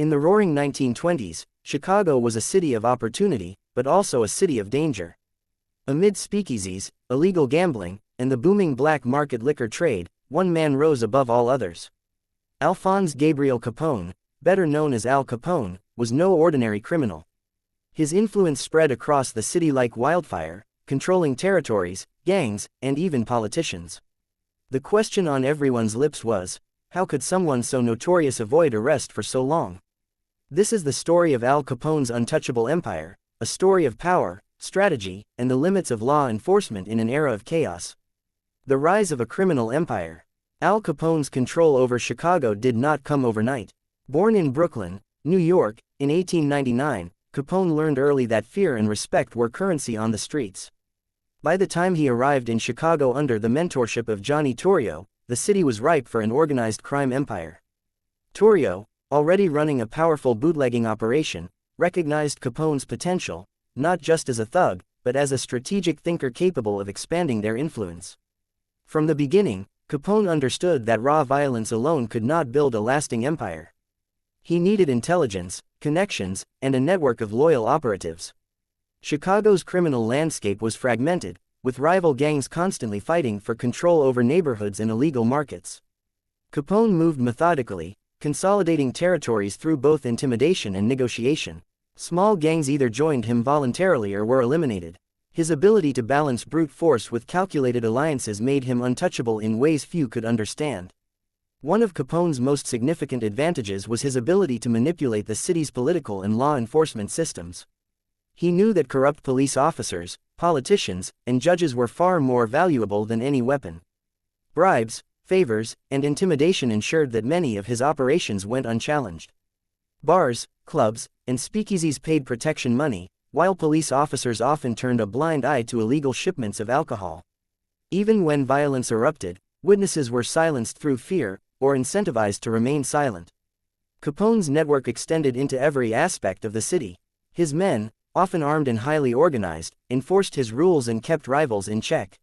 In the roaring 1920s, Chicago was a city of opportunity, but also a city of danger. Amid speakeasies, illegal gambling, and the booming black market liquor trade, one man rose above all others. Alphonse Gabriel Capone, better known as Al Capone, was no ordinary criminal. His influence spread across the city like wildfire, controlling territories, gangs, and even politicians. The question on everyone's lips was, how could someone so notorious avoid arrest for so long? This is the story of Al Capone's untouchable empire, a story of power, strategy, and the limits of law enforcement in an era of chaos. The rise of a criminal empire. Al Capone's control over Chicago did not come overnight. Born in Brooklyn, New York, in 1899, Capone learned early that fear and respect were currency on the streets. By the time he arrived in Chicago under the mentorship of Johnny Torrio, the city was ripe for an organized crime empire. Torrio, already running a powerful bootlegging operation, recognized Capone's potential, not just as a thug, but as a strategic thinker capable of expanding their influence. From the beginning, Capone understood that raw violence alone could not build a lasting empire. He needed intelligence, connections, and a network of loyal operatives. Chicago's criminal landscape was fragmented, with rival gangs constantly fighting for control over neighborhoods and illegal markets. Capone moved methodically, consolidating territories through both intimidation and negotiation. Small gangs either joined him voluntarily or were eliminated. His ability to balance brute force with calculated alliances made him untouchable in ways few could understand. One of Capone's most significant advantages was his ability to manipulate the city's political and law enforcement systems. He knew that corrupt police officers, politicians, and judges were far more valuable than any weapon. Bribes, favors, and intimidation ensured that many of his operations went unchallenged. Bars, clubs, and speakeasies paid protection money, while police officers often turned a blind eye to illegal shipments of alcohol. Even when violence erupted, witnesses were silenced through fear, or incentivized to remain silent. Capone's network extended into every aspect of the city. His men, often armed and highly organized, enforced his rules and kept rivals in check.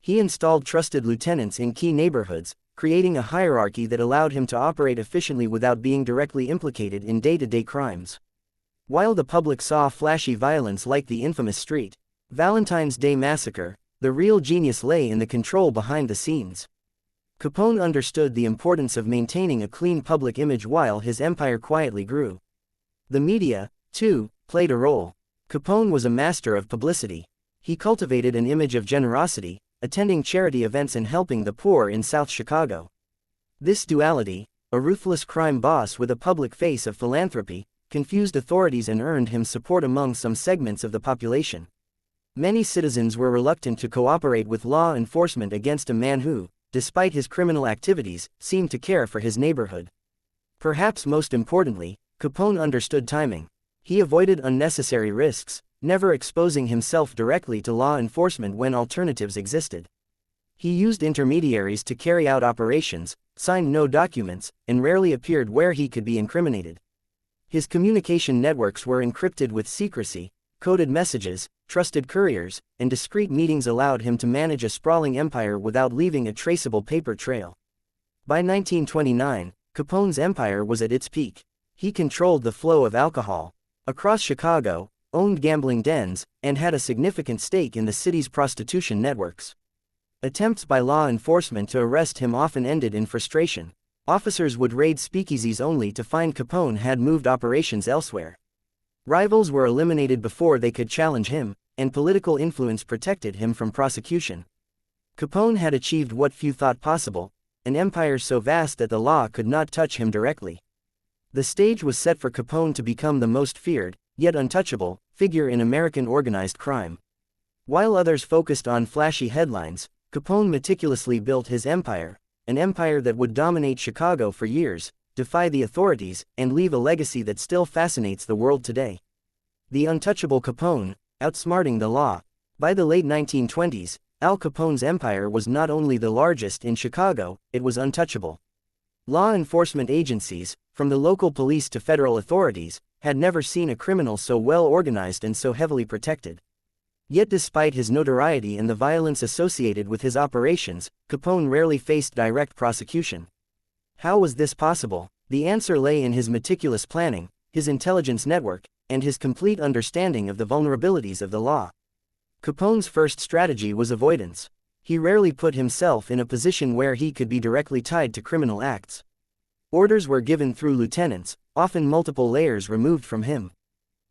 He installed trusted lieutenants in key neighborhoods, creating a hierarchy that allowed him to operate efficiently without being directly implicated in day-to-day crimes. While the public saw flashy violence like the infamous Street Valentine's Day Massacre, the real genius lay in the control behind the scenes. Capone understood the importance of maintaining a clean public image while his empire quietly grew. The media, too, played a role. Capone was a master of publicity. He cultivated an image of generosity, attending charity events and helping the poor in South Chicago. This duality, a ruthless crime boss with a public face of philanthropy, confused authorities and earned him support among some segments of the population. Many citizens were reluctant to cooperate with law enforcement against a man who, despite his criminal activities, seemed to care for his neighborhood. Perhaps most importantly, Capone understood timing. He avoided unnecessary risks, never exposing himself directly to law enforcement when alternatives existed. He used intermediaries to carry out operations, signed no documents, and rarely appeared where he could be incriminated. His communication networks were encrypted with secrecy, coded messages, trusted couriers, and discreet meetings allowed him to manage a sprawling empire without leaving a traceable paper trail. By 1929, Capone's empire was at its peak. He controlled the flow of alcohol across Chicago, owned gambling dens, and had a significant stake in the city's prostitution networks. Attempts by law enforcement to arrest him often ended in frustration. Officers would raid speakeasies only to find Capone had moved operations elsewhere. Rivals were eliminated before they could challenge him, and political influence protected him from prosecution. Capone had achieved what few thought possible, an empire so vast that the law could not touch him directly. The stage was set for Capone to become the most feared, yet untouchable, figure in American organized crime. While others focused on flashy headlines, Capone meticulously built his empire, an empire that would dominate Chicago for years, defy the authorities, and leave a legacy that still fascinates the world today. The untouchable Capone, outsmarting the law. By the late 1920s, Al Capone's empire was not only the largest in Chicago, it was untouchable. Law enforcement agencies, from the local police to federal authorities, had never seen a criminal so well organized and so heavily protected. Yet despite his notoriety and the violence associated with his operations, Capone rarely faced direct prosecution. How was this possible? The answer lay in his meticulous planning, his intelligence network, and his complete understanding of the vulnerabilities of the law. Capone's first strategy was avoidance. He rarely put himself in a position where he could be directly tied to criminal acts. Orders were given through lieutenants, often multiple layers removed from him.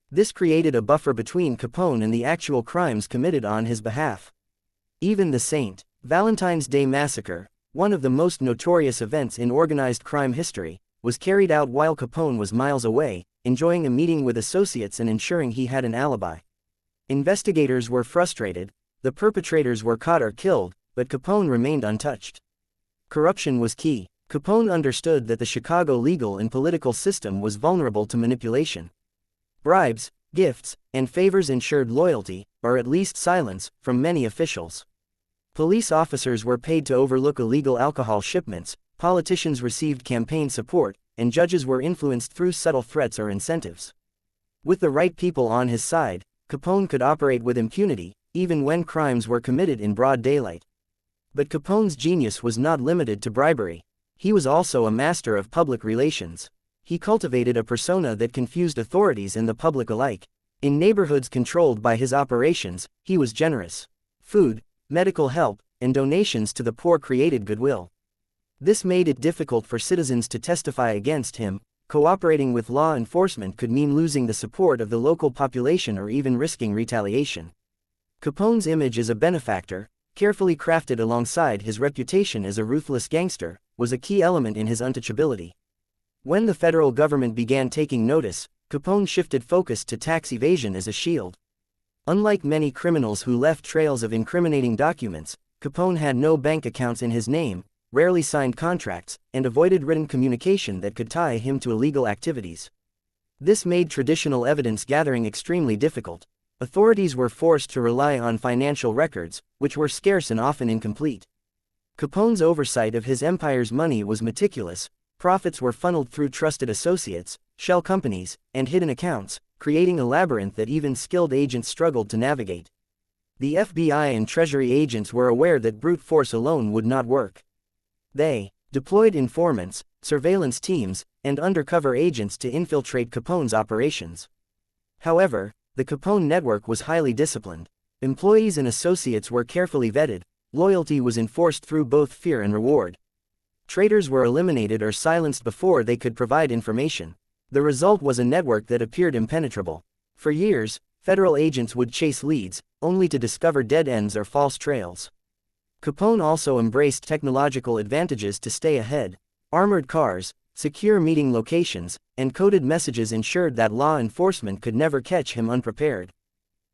This created a buffer between Capone and the actual crimes committed on his behalf. Even the St. Valentine's Day Massacre, one of the most notorious events in organized crime history, was carried out while Capone was miles away, enjoying a meeting with associates and ensuring he had an alibi. Investigators were frustrated, the perpetrators were caught or killed, but Capone remained untouched. Corruption was key. Capone understood that the Chicago legal and political system was vulnerable to manipulation. Bribes, gifts, and favors ensured loyalty, or at least silence, from many officials. Police officers were paid to overlook illegal alcohol shipments, politicians received campaign support, and judges were influenced through subtle threats or incentives. With the right people on his side, Capone could operate with impunity, even when crimes were committed in broad daylight. But Capone's genius was not limited to bribery. He was also a master of public relations. He cultivated a persona that confused authorities and the public alike. In neighborhoods controlled by his operations, he was generous. Food, medical help, and donations to the poor created goodwill. This made it difficult for citizens to testify against him. Cooperating with law enforcement could mean losing the support of the local population or even risking retaliation. Capone's image as a benefactor, carefully crafted alongside his reputation as a ruthless gangster, was a key element in his untouchability. When the federal government began taking notice, Capone shifted focus to tax evasion as a shield. Unlike many criminals who left trails of incriminating documents, Capone had no bank accounts in his name, rarely signed contracts, and avoided written communication that could tie him to illegal activities. This made traditional evidence gathering extremely difficult. Authorities were forced to rely on financial records, which were scarce and often incomplete. Capone's oversight of his empire's money was meticulous. Profits were funneled through trusted associates, shell companies, and hidden accounts, creating a labyrinth that even skilled agents struggled to navigate. The FBI and Treasury agents were aware that brute force alone would not work. They deployed informants, surveillance teams, and undercover agents to infiltrate Capone's operations. However, the Capone network was highly disciplined. Employees and associates were carefully vetted. Loyalty was enforced through both fear and reward. Traitors were eliminated or silenced before they could provide information. The result was a network that appeared impenetrable. For years, federal agents would chase leads, only to discover dead ends or false trails. Capone also embraced technological advantages to stay ahead. Armored cars, secure meeting locations, and coded messages ensured that law enforcement could never catch him unprepared.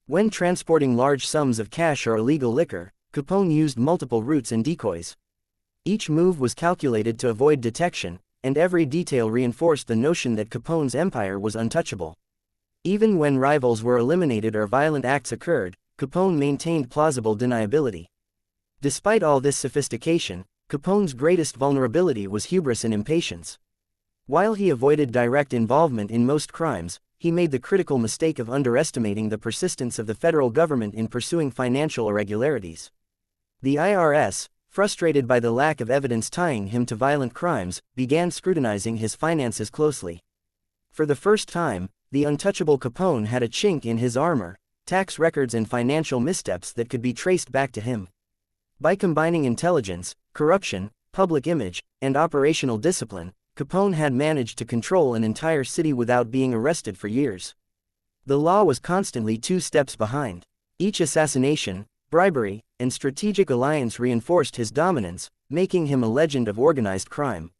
When transporting large sums of cash or illegal liquor, Capone used multiple routes and decoys. Each move was calculated to avoid detection, and every detail reinforced the notion that Capone's empire was untouchable. Even when rivals were eliminated or violent acts occurred, Capone maintained plausible deniability. Despite all this sophistication, Capone's greatest vulnerability was hubris and impatience. While he avoided direct involvement in most crimes, he made the critical mistake of underestimating the persistence of the federal government in pursuing financial irregularities. The IRS, frustrated by the lack of evidence tying him to violent crimes, began scrutinizing his finances closely. For the first time, the untouchable Capone had a chink in his armor, tax records and financial missteps that could be traced back to him. By combining intelligence, corruption, public image, and operational discipline, Capone had managed to control an entire city without being arrested for years. The law was constantly 2 steps behind. Each assassination, bribery, and strategic alliance reinforced his dominance, making him a legend of organized crime.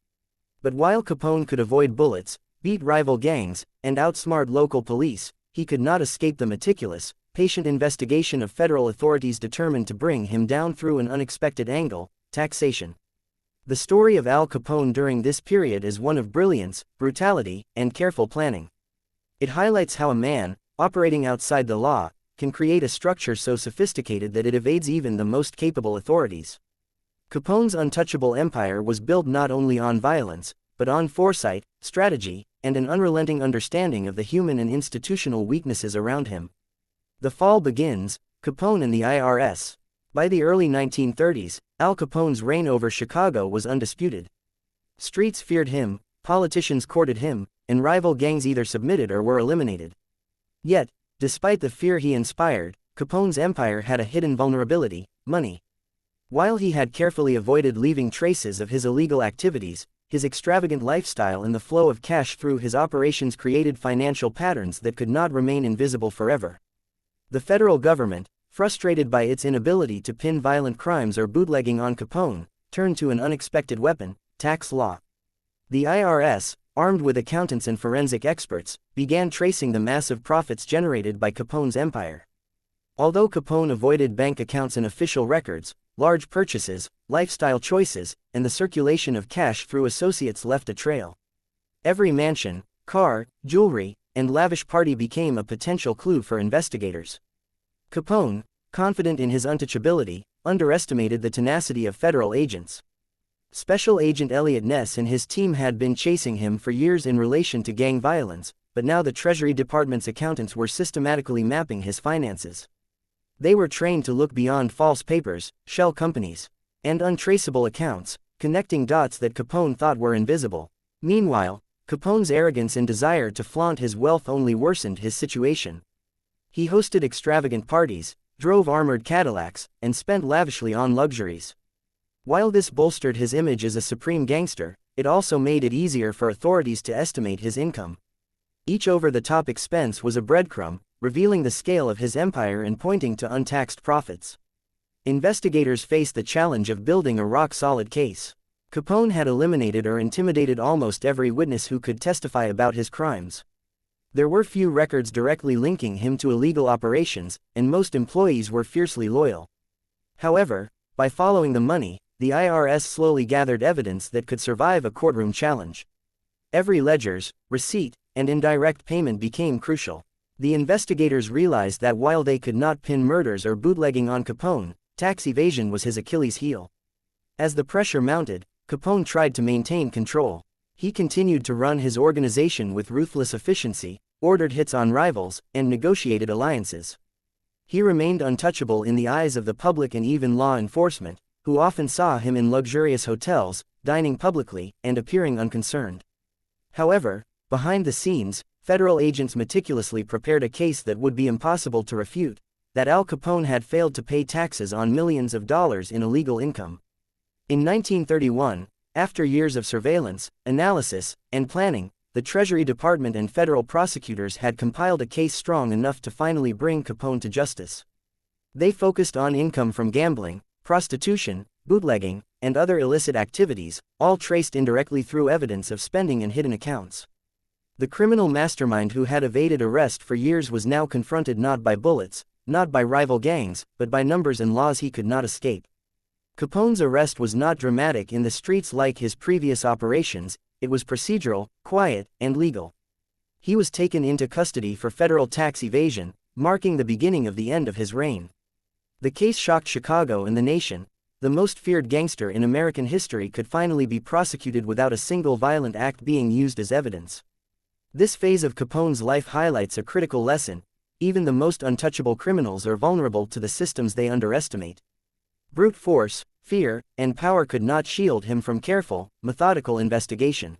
But while Capone could avoid bullets, beat rival gangs, and outsmart local police, he could not escape the meticulous, patient investigation of federal authorities determined to bring him down through an unexpected angle: taxation. The story of Al Capone during this period is one of brilliance, brutality, and careful planning. It highlights how a man, operating outside the law, can create a structure so sophisticated that it evades even the most capable authorities. Capone's untouchable empire was built not only on violence, but on foresight, strategy, and an unrelenting understanding of the human and institutional weaknesses around him. The fall begins: Capone and the IRS. By the early 1930s, Al Capone's reign over Chicago was undisputed. Streets feared him, politicians courted him, and rival gangs either submitted or were eliminated. Yet, despite the fear he inspired, Capone's empire had a hidden vulnerability: money. While he had carefully avoided leaving traces of his illegal activities, his extravagant lifestyle and the flow of cash through his operations created financial patterns that could not remain invisible forever. The federal government, frustrated by its inability to pin violent crimes or bootlegging on Capone, turned to an unexpected weapon: tax law. The IRS, armed with accountants and forensic experts, began tracing the massive profits generated by Capone's empire. Although Capone avoided bank accounts and official records, large purchases, lifestyle choices, and the circulation of cash through associates left a trail. Every mansion, car, jewelry, and lavish party became a potential clue for investigators. Capone, confident in his untouchability, underestimated the tenacity of federal agents. Special Agent Elliot Ness and his team had been chasing him for years in relation to gang violence, but now the Treasury Department's accountants were systematically mapping his finances. They were trained to look beyond false papers, shell companies, and untraceable accounts, connecting dots that Capone thought were invisible. Meanwhile, Capone's arrogance and desire to flaunt his wealth only worsened his situation. He hosted extravagant parties, drove armored Cadillacs, and spent lavishly on luxuries. While this bolstered his image as a supreme gangster, it also made it easier for authorities to estimate his income. Each over-the-top expense was a breadcrumb, revealing the scale of his empire and pointing to untaxed profits. Investigators faced the challenge of building a rock-solid case. Capone had eliminated or intimidated almost every witness who could testify about his crimes. There were few records directly linking him to illegal operations, and most employees were fiercely loyal. However, by following the money, the IRS slowly gathered evidence that could survive a courtroom challenge. Every ledger's, receipt, and indirect payment became crucial. The investigators realized that while they could not pin murders or bootlegging on Capone, tax evasion was his Achilles heel. As the pressure mounted, Capone tried to maintain control. He continued to run his organization with ruthless efficiency, ordered hits on rivals, and negotiated alliances. He remained untouchable in the eyes of the public and even law enforcement, who often saw him in luxurious hotels, dining publicly, and appearing unconcerned. However, behind the scenes, federal agents meticulously prepared a case that would be impossible to refute: that Al Capone had failed to pay taxes on millions of dollars in illegal income. In 1931, after years of surveillance, analysis, and planning, the Treasury Department and federal prosecutors had compiled a case strong enough to finally bring Capone to justice. They focused on income from gambling, prostitution, bootlegging, and other illicit activities, all traced indirectly through evidence of spending and hidden accounts. The criminal mastermind who had evaded arrest for years was now confronted not by bullets, not by rival gangs, but by numbers and laws he could not escape. Capone's arrest was not dramatic in the streets like his previous operations. It was procedural, quiet, and legal. He was taken into custody for federal tax evasion, marking the beginning of the end of his reign. The case shocked Chicago and the nation. The most feared gangster in American history could finally be prosecuted without a single violent act being used as evidence. This phase of Capone's life highlights a critical lesson: even the most untouchable criminals are vulnerable to the systems they underestimate. Brute force, fear, and power could not shield him from careful, methodical investigation.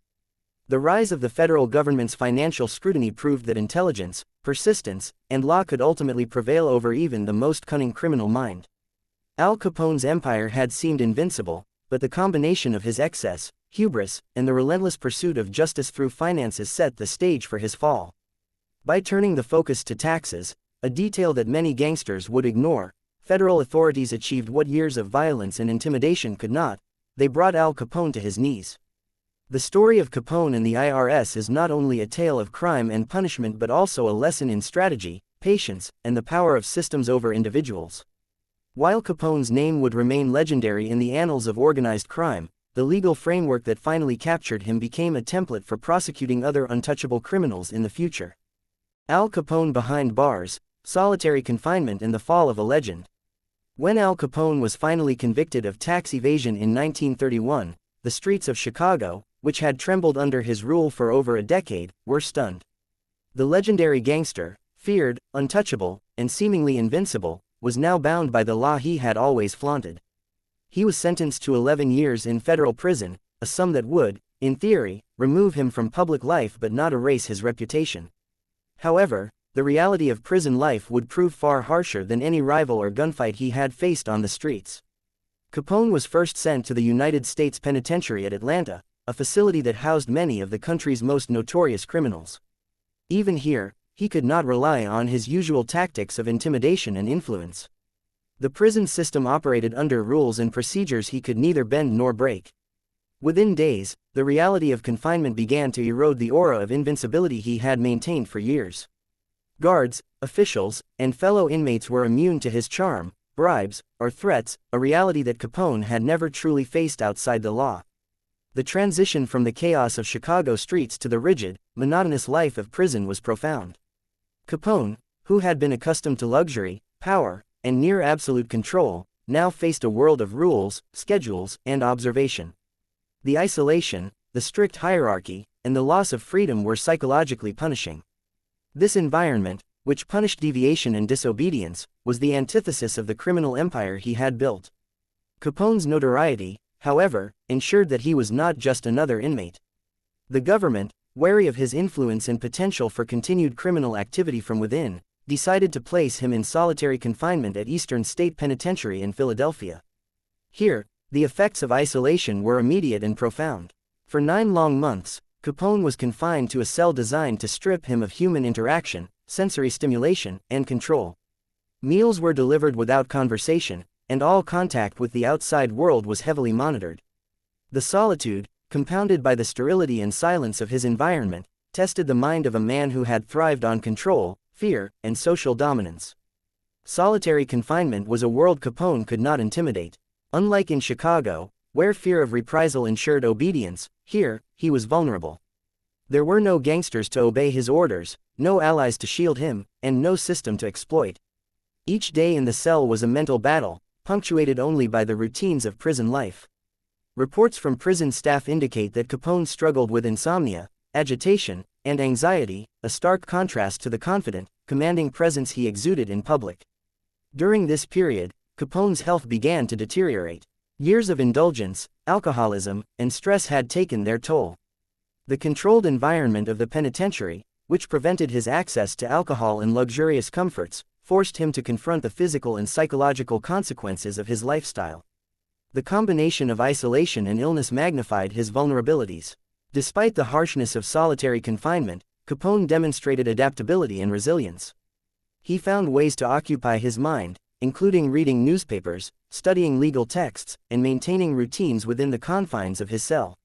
The rise of the federal government's financial scrutiny proved that intelligence, persistence, and law could ultimately prevail over even the most cunning criminal mind. Al Capone's empire had seemed invincible, but the combination of his excess, hubris, and the relentless pursuit of justice through finances set the stage for his fall. By turning the focus to taxes, a detail that many gangsters would ignore, federal authorities achieved what years of violence and intimidation could not: they brought Al Capone to his knees. The story of Capone and the IRS is not only a tale of crime and punishment but also a lesson in strategy, patience, and the power of systems over individuals. While Capone's name would remain legendary in the annals of organized crime, the legal framework that finally captured him became a template for prosecuting other untouchable criminals in the future. Al Capone behind bars, solitary confinement, and the fall of a legend. When Al Capone was finally convicted of tax evasion in 1931, the streets of Chicago, which had trembled under his rule for over a decade, were stunned. The legendary gangster, feared, untouchable, and seemingly invincible, was now bound by the law he had always flaunted. He was sentenced to 11 years in federal prison, a sum that would, in theory, remove him from public life but not erase his reputation. However, the reality of prison life would prove far harsher than any rival or gunfight he had faced on the streets. Capone was first sent to the United States Penitentiary at Atlanta, a facility that housed many of the country's most notorious criminals. Even here, he could not rely on his usual tactics of intimidation and influence. The prison system operated under rules and procedures he could neither bend nor break. Within days, the reality of confinement began to erode the aura of invincibility he had maintained for years. Guards, officials, and fellow inmates were immune to his charm, bribes, or threats, a reality that Capone had never truly faced outside the law. The transition from the chaos of Chicago streets to the rigid, monotonous life of prison was profound. Capone, who had been accustomed to luxury, power, and near absolute control, now faced a world of rules, schedules, and observation. The isolation, the strict hierarchy, and the loss of freedom were psychologically punishing. This environment, which punished deviation and disobedience, was the antithesis of the criminal empire he had built. Capone's notoriety, however, ensured that he was not just another inmate. The government, wary of his influence and potential for continued criminal activity from within, decided to place him in solitary confinement at Eastern State Penitentiary in Philadelphia. Here, the effects of isolation were immediate and profound. For 9 long months, Capone was confined to a cell designed to strip him of human interaction, sensory stimulation, and control. Meals were delivered without conversation, and all contact with the outside world was heavily monitored. The solitude, compounded by the sterility and silence of his environment, tested the mind of a man who had thrived on control, fear, and social dominance. Solitary confinement was a world Capone could not intimidate. Unlike in Chicago, where fear of reprisal ensured obedience, here, he was vulnerable. There were no gangsters to obey his orders, no allies to shield him, and no system to exploit. Each day in the cell was a mental battle, punctuated only by the routines of prison life. Reports from prison staff indicate that Capone struggled with insomnia, agitation, and anxiety, a stark contrast to the confident, commanding presence he exuded in public. During this period, Capone's health began to deteriorate. Years of indulgence, alcoholism, and stress had taken their toll. The controlled environment of the penitentiary, which prevented his access to alcohol and luxurious comforts, forced him to confront the physical and psychological consequences of his lifestyle. The combination of isolation and illness magnified his vulnerabilities. Despite the harshness of solitary confinement, Capone demonstrated adaptability and resilience. He found ways to occupy his mind, including reading newspapers, studying legal texts, and maintaining routines within the confines of his cell.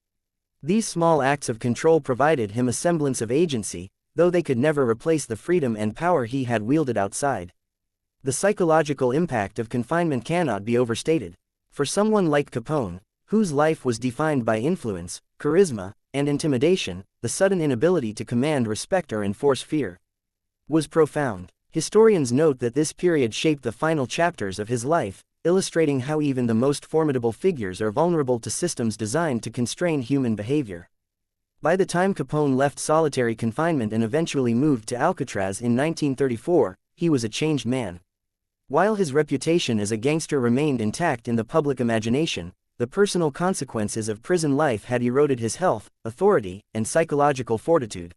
These small acts of control provided him a semblance of agency, though they could never replace the freedom and power he had wielded outside. The psychological impact of confinement cannot be overstated. For someone like Capone, whose life was defined by influence, charisma, and intimidation, the sudden inability to command respect or enforce fear was profound. Historians note that this period shaped the final chapters of his life, illustrating how even the most formidable figures are vulnerable to systems designed to constrain human behavior. By the time Capone left solitary confinement and eventually moved to Alcatraz in 1934, he was a changed man. While his reputation as a gangster remained intact in the public imagination, the personal consequences of prison life had eroded his health, authority, and psychological fortitude.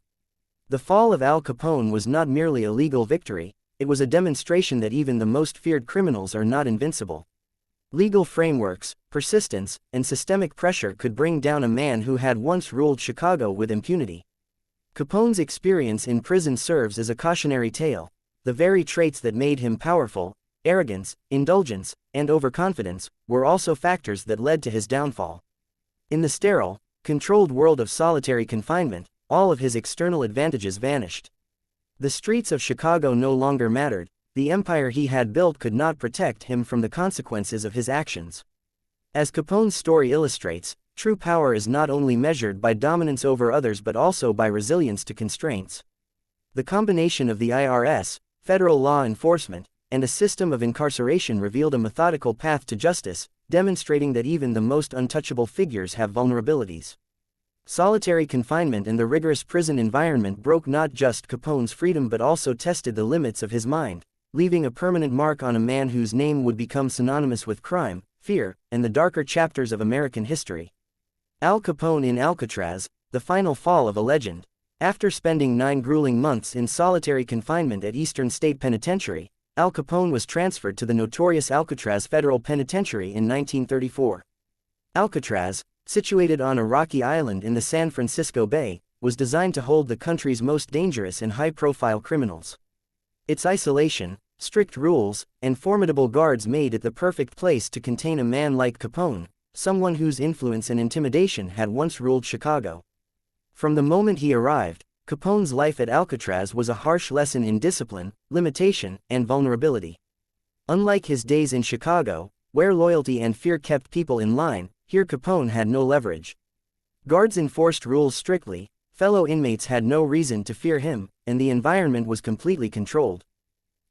The fall of Al Capone was not merely a legal victory, it was a demonstration that even the most feared criminals are not invincible. Legal frameworks, persistence, and systemic pressure could bring down a man who had once ruled Chicago with impunity. Capone's experience in prison serves as a cautionary tale. The very traits that made him powerful, arrogance, indulgence, and overconfidence, were also factors that led to his downfall. In the sterile, controlled world of solitary confinement, all of his external advantages vanished. The streets of Chicago no longer mattered, the empire he had built could not protect him from the consequences of his actions. As Capone's story illustrates, true power is not only measured by dominance over others but also by resilience to constraints. The combination of the IRS, federal law enforcement, and a system of incarceration revealed a methodical path to justice, demonstrating that even the most untouchable figures have vulnerabilities. Solitary confinement and the rigorous prison environment broke not just Capone's freedom but also tested the limits of his mind, leaving a permanent mark on a man whose name would become synonymous with crime, fear, and the darker chapters of American history. Al Capone in Alcatraz, the final fall of a legend. After spending 9 grueling months in solitary confinement at Eastern State Penitentiary, Al Capone was transferred to the notorious Alcatraz Federal Penitentiary in 1934. Alcatraz, situated on a rocky island in the San Francisco Bay, was designed to hold the country's most dangerous and high-profile criminals. Its isolation, strict rules, and formidable guards made it the perfect place to contain a man like Capone, someone whose influence and intimidation had once ruled Chicago. From the moment he arrived, Capone's life at Alcatraz was a harsh lesson in discipline, limitation, and vulnerability. Unlike his days in Chicago, where loyalty and fear kept people in line, here Capone had no leverage. Guards enforced rules strictly, fellow inmates had no reason to fear him, and the environment was completely controlled.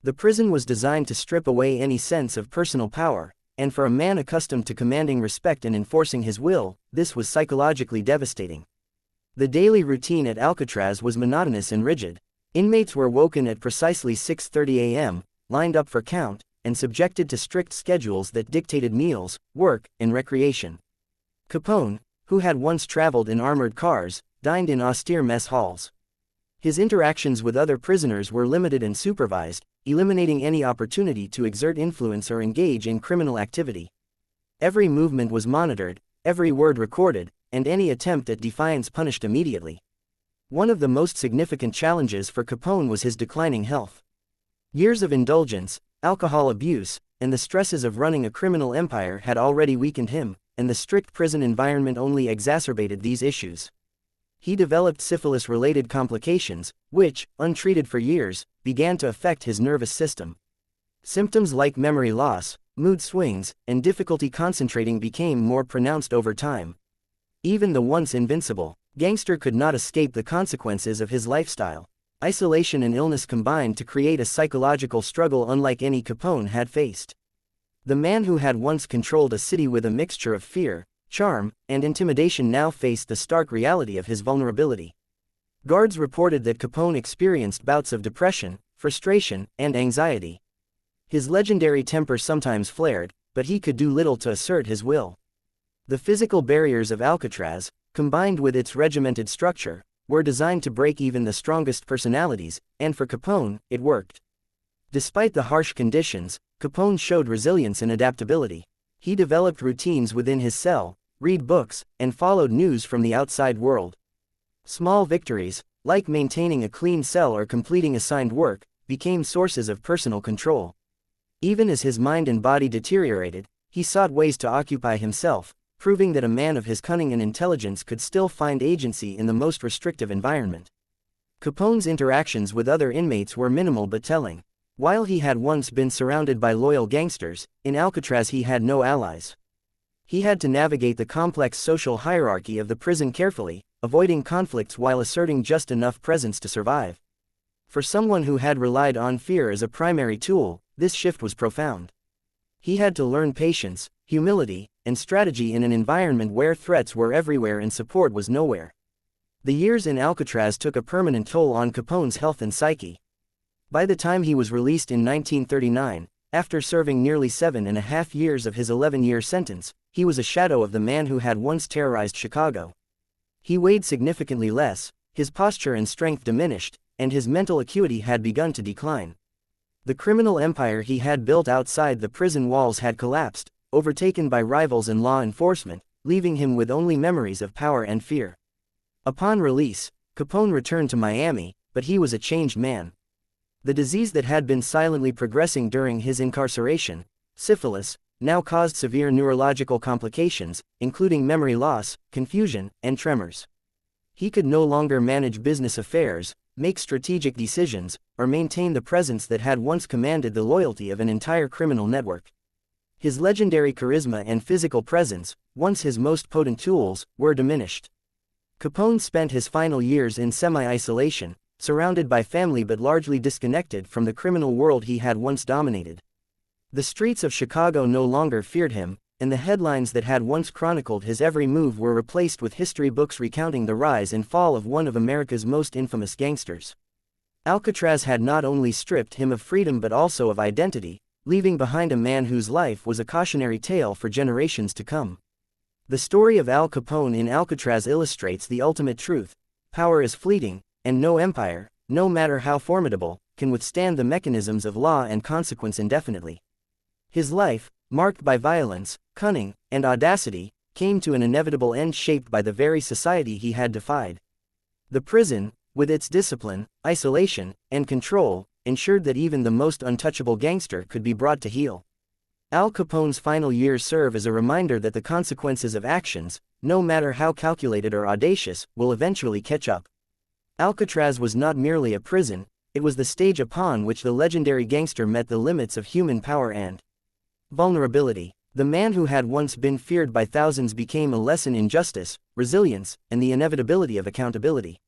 The prison was designed to strip away any sense of personal power, and for a man accustomed to commanding respect and enforcing his will, this was psychologically devastating. The daily routine at Alcatraz was monotonous and rigid. Inmates were woken at precisely 6:30 a.m., lined up for count, and subjected to strict schedules that dictated meals, work, and recreation. Capone, who had once traveled in armored cars, dined in austere mess halls. His interactions with other prisoners were limited and supervised, eliminating any opportunity to exert influence or engage in criminal activity. Every movement was monitored, every word recorded, and any attempt at defiance punished immediately. One of the most significant challenges for Capone was his declining health. Years of indulgence, alcohol abuse, and the stresses of running a criminal empire had already weakened him, and the strict prison environment only exacerbated these issues. He developed syphilis-related complications, which, untreated for years, began to affect his nervous system. Symptoms like memory loss, mood swings, and difficulty concentrating became more pronounced over time. Even the once invincible Gangster could not escape the consequences of his lifestyle. Isolation and illness combined to create a psychological struggle unlike any Capone had faced. The man who had once controlled a city with a mixture of fear, charm, and intimidation now faced the stark reality of his vulnerability. Guards reported that Capone experienced bouts of depression, frustration, and anxiety. His legendary temper sometimes flared, but he could do little to assert his will. The physical barriers of Alcatraz, combined with its regimented structure, were designed to break even the strongest personalities, and for Capone, it worked. Despite the harsh conditions, Capone showed resilience and adaptability. He developed routines within his cell, read books, and followed news from the outside world. Small victories, like maintaining a clean cell or completing assigned work, became sources of personal control. Even as his mind and body deteriorated, he sought ways to occupy himself, proving that a man of his cunning and intelligence could still find agency in the most restrictive environment. Capone's interactions with other inmates were minimal but telling. While he had once been surrounded by loyal gangsters, in Alcatraz he had no allies. He had to navigate the complex social hierarchy of the prison carefully, avoiding conflicts while asserting just enough presence to survive. For someone who had relied on fear as a primary tool, this shift was profound. He had to learn patience, humility, and strategy in an environment where threats were everywhere and support was nowhere. The years in Alcatraz took a permanent toll on Capone's health and psyche. By the time he was released in 1939, after serving nearly 7.5 years of his 11-year sentence, he was a shadow of the man who had once terrorized Chicago. He weighed significantly less, his posture and strength diminished, and his mental acuity had begun to decline. The criminal empire he had built outside the prison walls had collapsed, overtaken by rivals and law enforcement, leaving him with only memories of power and fear. Upon release, Capone returned to Miami, but he was a changed man. The disease that had been silently progressing during his incarceration, syphilis, now caused severe neurological complications, including memory loss, confusion, and tremors. He could no longer manage business affairs, make strategic decisions, or maintain the presence that had once commanded the loyalty of an entire criminal network. His legendary charisma and physical presence, once his most potent tools, were diminished. Capone spent his final years in semi-isolation, surrounded by family but largely disconnected from the criminal world he had once dominated. The streets of Chicago no longer feared him, and the headlines that had once chronicled his every move were replaced with history books recounting the rise and fall of one of America's most infamous gangsters. Alcatraz had not only stripped him of freedom but also of identity, leaving behind a man whose life was a cautionary tale for generations to come. The story of Al Capone in Alcatraz illustrates the ultimate truth: power is fleeting, and no empire, no matter how formidable, can withstand the mechanisms of law and consequence indefinitely. His life, marked by violence, cunning, and audacity, came to an inevitable end shaped by the very society he had defied. The prison, with its discipline, isolation, and control, ensured that even the most untouchable gangster could be brought to heel. Al Capone's final years serve as a reminder that the consequences of actions, no matter how calculated or audacious, will eventually catch up. Alcatraz was not merely a prison, it was the stage upon which the legendary gangster met the limits of human power and vulnerability. The man who had once been feared by thousands became a lesson in justice, resilience, and the inevitability of accountability.